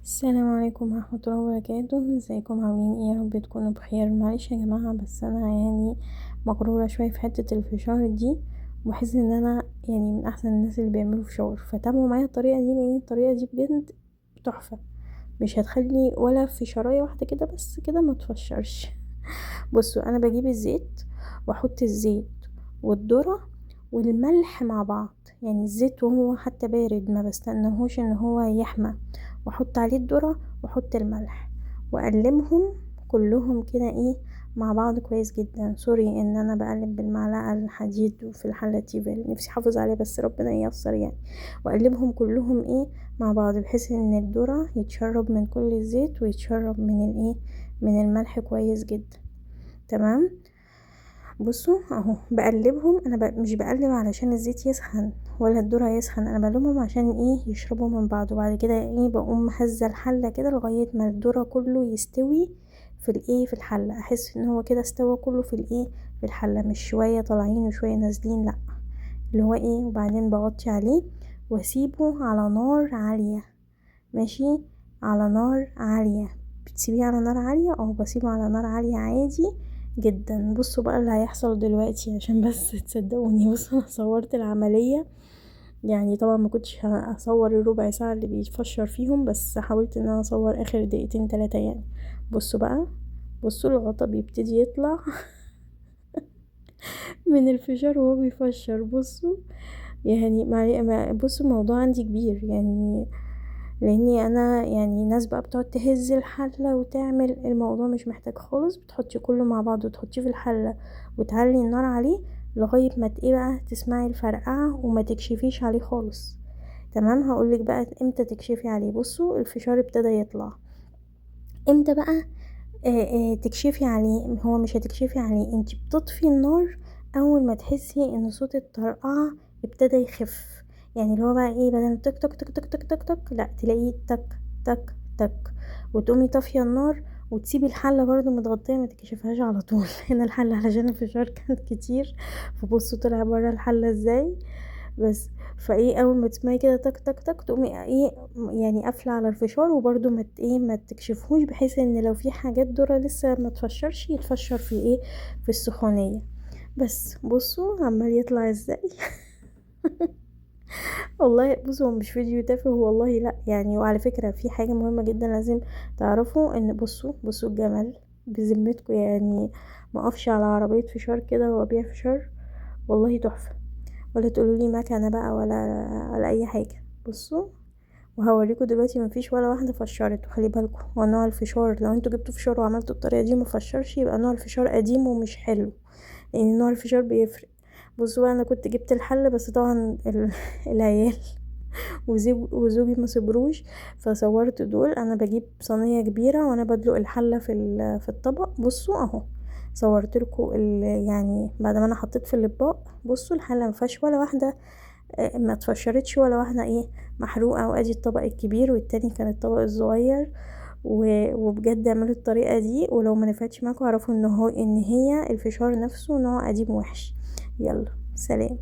السلام عليكم ورحمة الله وبركاته. ازيكم عاملين ايه؟ يا رب تكونوا بخير. معلش يا جماعة، بس انا مغرورة شوية في حتة الفشار دي، وبحس ان انا من احسن الناس اللي بيعملوا فشار. فتابعوا معايا الطريقة دي، لان الطريقة دي بجد تحفة. مش هتخلي ولا فشارية واحدة كده بس كده ما تفشرش. بصوا، انا بجيب الزيت واحط الزيت والذرة والملح مع بعض. الزيت وهو حتى بارد ما بستناهوش ان هو يحمى، واحط عليه الذرة واحط الملح واقلبهم كلهم كده مع بعض كويس جدا. سوري ان انا بقلب بالمعلقة الحديد وفي الحلة تيفال، نفسي احافظ عليه بس ربنا ييسر واقلبهم كلهم مع بعض، بحيث ان الذرة يتشرب من كل الزيت ويتشرب من من الملح كويس جدا. تمام. بصوا اهو بقلبهم. انا مش بقلب علشان الزيت يسخن ولا الذرة يسخن، انا بقلبهم عشان يشربوا من بعض. وبعد كده بقوم هزه الحله كده لغايه ما الذرة كله يستوي في في الحله. احس ان هو كده استوى كله في في الحله، مش شويه طالعين وشويه نازلين، لا، اللي هو وبعدين بغطي عليه واسيبه على نار عاليه. ماشي، على نار عاليه. بتسيبيه على نار عاليه؟ بسيبه على نار عاليه عادي جدا. بصوا بقى اللي هيحصل دلوقتي عشان بس تصدقوني. بصوا، انا صورت العملية. طبعا ما كنتش هصور الربع ساعة اللي بيتفشر فيهم، بس حاولت ان انا اصور اخر دقيقتين 3 بصوا بقى، بصوا الغطا بيبتدي يطلع من الفشار وهو بيفشر. بصوا بصوا الموضوع عندي كبير لاني انا ناس بقى بتقعد تهز الحله وتعمل. الموضوع مش محتاج خالص، بتحطي كله مع بعض وتحطيه في الحله وتعلي النار عليه لغايه ما بقى تسمعي الفرقعه وما تكشفيش عليه خالص. تمام. هقولك بقى امتى تكشفي عليه. بصوا الفشار ابتدى يطلع امتى بقى. تكشفي عليه. هو مش هتكشفي عليه، انت بتطفي النار اول ما تحسي ان صوت الطرقعه ابتدى يخف. اللي هو بقى بدل تك تك تك تك تك تك تك، لا، تلاقيه تك تك تك. وتقومي طافيه النار وتسيبي الحله برضو متغطيه، ما تكشفهاش على طول. هنا الحله علشان الفشار كان كتير، فبصوا طلع بره الحله ازاي. بس اول ما تسمعي كده تك تك تك، تقومي قافله على الفشار. وبرده ما تكشفهوش، بحيث ان لو في حاجات ذره لسه ما تفشرش يتفشر في في السخونيه. بس بصوا عمال يطلع ازاي. والله بصوا، هو مش فيديو تافه والله، لا. وعلى فكره في حاجه مهمه جدا لازم تعرفوا، ان بصوا الجمال بذمتكم. ما اقفش على عربيه فشار كده وابيع فشار، والله تحفه. ولا تقولوا لي مكنه بقى ولا اي حاجه. بصوا، وهوريكم دلوقتي مفيش ولا واحده فشرت. وخلي بالكم، هو نوع الفشار، لو انتوا جبتوا فشار وعملتوا الطريقه دي مفشرش، يبقى نوع الفشار قديم ومش حلو، لان نوع الفشار بيفرق. بصوا بقى، انا كنت جبت الحل بس طبعا العيال وزوجي ما صبروش، فصورت دول. انا بجيب صينيه كبيره وانا بدلق الحله في في الطبق. بصوا اهو، صورت لكم بعد ما انا حطيت في الاطباق. بصوا الحله ما فيهاش ولا واحده، ما اتفشرتش ولا واحده محروقه. وادي الطبق الكبير، والتاني كان الطبق الصغير. وبجد اعملوا الطريقه دي، ولو ما نفعتش معاكم اعرفوا ان هي الفشار نفسه نوع قديم وحش. يلا، سلام.